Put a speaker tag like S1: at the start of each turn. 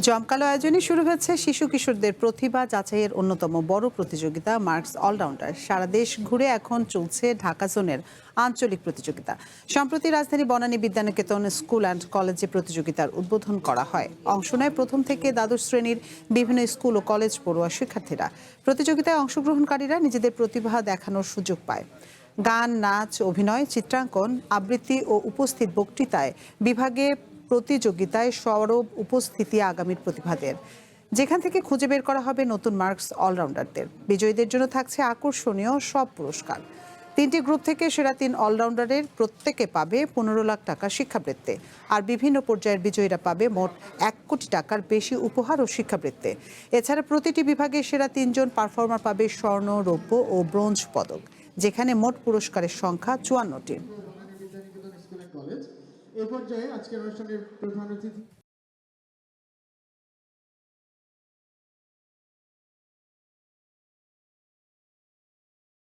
S1: জমকালো আয়োজনে শুরু হয়েছে শিশু কিশোরদের প্রতিভা যাচাইয়ের অন্যতম বড় প্রতিযোগিতা মার্কস অলরাউন্ডার। সারা দেশ ঘুরে এখন চলছে ঢাকা জোনের আঞ্চলিক প্রতিযোগিতা। সম্প্রতি রাজধানী বনানী বিদ্যানিকেতন স্কুল অ্যান্ড কলেজে প্রতিযোগিতার উদ্বোধন করা হয়। অংশ নেয় প্রথম থেকে দ্বাদশ শ্রেণীর বিভিন্ন স্কুল ও কলেজ পড়ুয়া শিক্ষার্থীরা। প্রতিযোগিতায় অংশগ্রহণকারীরা নিজেদের প্রতিভা দেখানোর সুযোগ পায়। গান, নাচ, অভিনয়, চিত্রাঙ্কন, আবৃত্তি ও উপস্থিত বক্তৃতায় বিভাগে প্রতিযোগিতায় সরব উপস্থিতি আগামীর প্রতিভাদের, যেখান থেকে খুঁজে বের করা হবে নতুন মার্কস অলরাউন্ডারদের। বিজয়ীদের জন্য থাকছে আকর্ষণীয় সব পুরস্কার। 3টি গ্রুপ থেকে সেরা 3 অলরাউন্ডারের প্রত্যেকে পাবে 15 লাখ টাকা শিক্ষাবৃত্তি। আর বিভিন্ন পর্যায়ের বিজয়ীরা পাবে মোট 1 কোটি টাকার বেশি উপহার ও শিক্ষাবৃত্তি। এছাড়া প্রতিটি বিভাগে সেরা 3 জন পারফর্মার পাবে স্বর্ণ, রৌপ্য ও ব্রোঞ্জ পদক, যেখানে মোট পুরস্কারের সংখ্যা 54টি।
S2: এ পর্যায়ে আজকের অনুষ্ঠানের প্রধান অতিথি